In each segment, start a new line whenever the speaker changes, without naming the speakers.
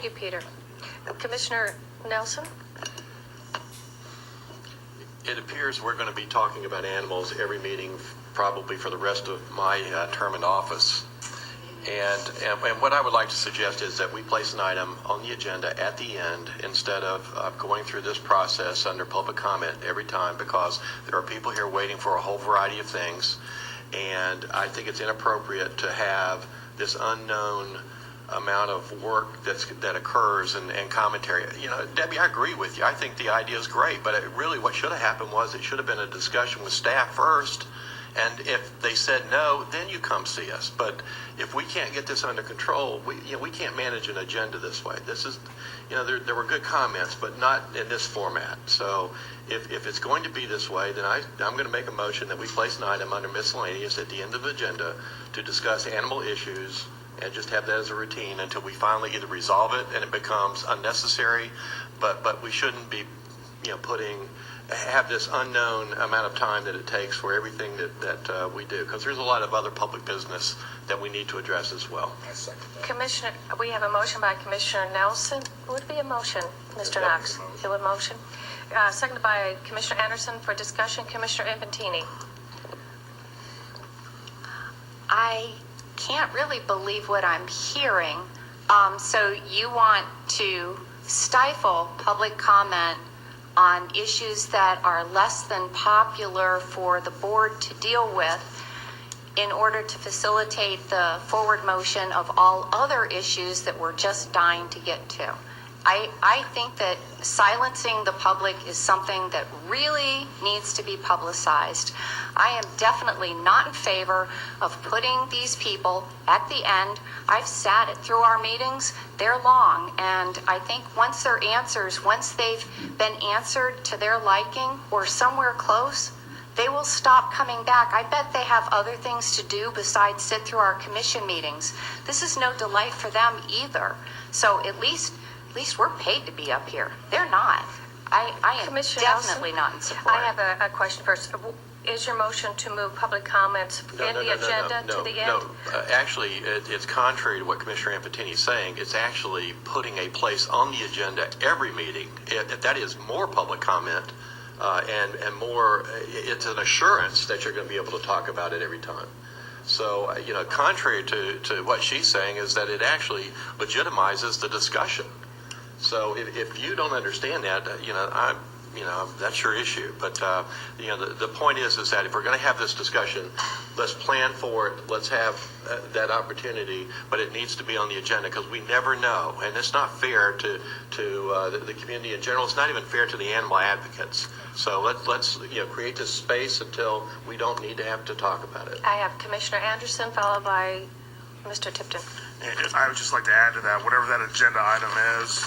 Thank you, Peter. Commissioner Nelson?
It appears we're going to be talking about animals every meeting, probably for the rest of my term in office. And what I would like to suggest is that we place an item on the agenda at the end instead of going through this process under public comment every time, because there are people here waiting for a whole variety of things. And I think it's inappropriate to have this unknown amount of work that occurs and commentary. You know, Debbie, I agree with you. I think the idea is great, but really what should have happened was it should have been a discussion with staff first. And if they said no, then you come see us. But if we can't get this under control, we can't manage an agenda this way. This is, there were good comments, but not in this format. So if it's going to be this way, then I'm going to make a motion that we place an item under miscellaneous at the end of the agenda to discuss animal issues and just have that as a routine until we finally either resolve it and it becomes unnecessary. But we shouldn't be, have this unknown amount of time that it takes for everything that we do, because there's a lot of other public business that we need to address as well.
I second that.
Commissioner, we have a motion by Commissioner Nelson. Would it be a motion, Mr. Knox? It would motion. Seconded by Commissioner Anderson for discussion. Commissioner Infantini.
I can't really believe what I'm hearing. So you want to stifle public comment on issues that are less than popular for the board to deal with in order to facilitate the forward motion of all other issues that we're just dying to get to. I think that silencing the public is something that really needs to be publicized. I am definitely not in favor of putting these people at the end. I've sat it through our meetings. They're long, and I think once they've been answered to their liking or somewhere close, they will stop coming back. I bet they have other things to do besides sit through our commission meetings. This is no delight for them either. So at least we're paid to be up here. They're not. I am
Commissioner
definitely
Nelson,
not in support.
I have a question first. Is your motion to move public comments in the agenda to the end?
No, actually, it's contrary to what Commissioner Infantini is saying. It's actually putting a place on the agenda every meeting. That is more public comment and more, it's an assurance that you're going to be able to talk about it every time. So, contrary to what she's saying is that it actually legitimizes the discussion. So if you don't understand that, that's your issue. But, the point is that if we're going to have this discussion, let's plan for it. Let's have that opportunity, but it needs to be on the agenda because we never know. And it's not fair to the community in general. It's not even fair to the animal advocates. So let's create this space until we don't need to have to talk about it.
I have Commissioner Anderson followed by Mr. Tipton.
And I would just like to add to that, whatever that agenda item is,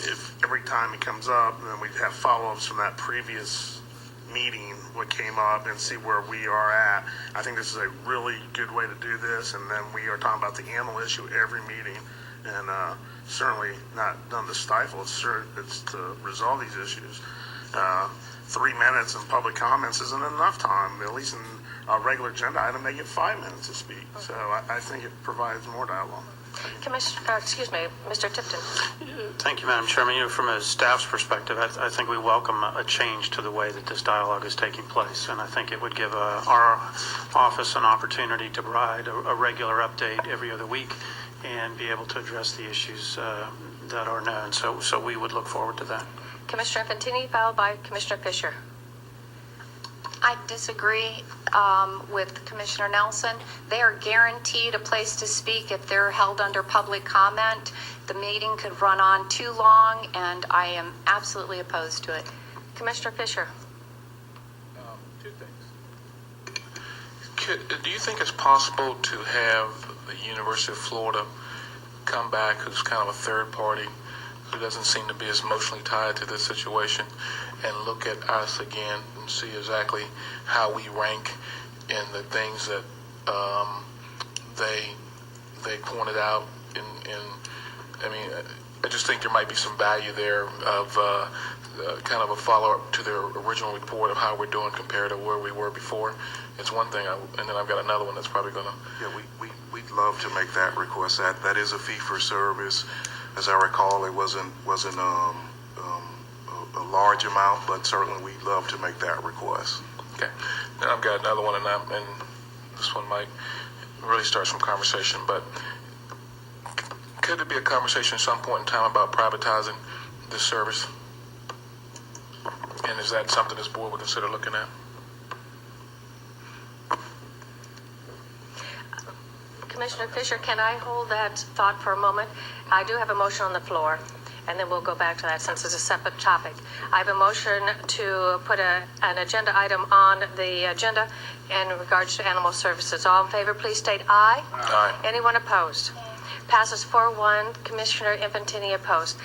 if every time it comes up, then we have follow-ups from that previous meeting, what came up, and see where we are at. I think this is a really good way to do this, and then we are talking about the animal issue every meeting, and certainly not done to stifle, it's to resolve these issues. 3 minutes in public comments isn't enough time. At least in a regular agenda item, they get 5 minutes to speak. So I think it provides more dialogue.
Mr. Tipton.
Thank you, Madam Chairman. From a staff's perspective, I think we welcome a change to the way that this dialogue is taking place, and I think it would give our office an opportunity to provide a regular update every other week and be able to address the issues that are known. So we would look forward to that.
Commissioner Infantini followed by Commissioner Fisher.
I disagree with Commissioner Nelson. They are guaranteed a place to speak if they're held under public comment. The meeting could run on too long, and I am absolutely opposed to it.
Commissioner Fisher.
Two things. Do you think it's possible to have the University of Florida come back, who's kind of a third party, who doesn't seem to be as emotionally tied to this situation, and look at us again and see exactly how we rank in the things that they pointed out? I just think there might be some value there of kind of a follow-up to their original report of how we're doing compared to where we were before. It's one thing, and then I've got another one that's probably going to...
Yeah, we'd love to make that request. That is a fee-for-service As I recall, it wasn't a large amount, but certainly we'd love to make that request.
Okay. Now I've got another one, and this one might really start some conversation, but could there be a conversation at some point in time about privatizing this service? And is that something this board would consider looking at?
Commissioner Fisher, can I hold that thought for a moment? I do have a motion on the floor, and then we'll go back to that since it's a separate topic. I have a motion to put an agenda item on the agenda in regards to animal services. All in favor, please state aye.
Aye.
Anyone opposed? Passes 4-1. Commissioner Infantini opposed.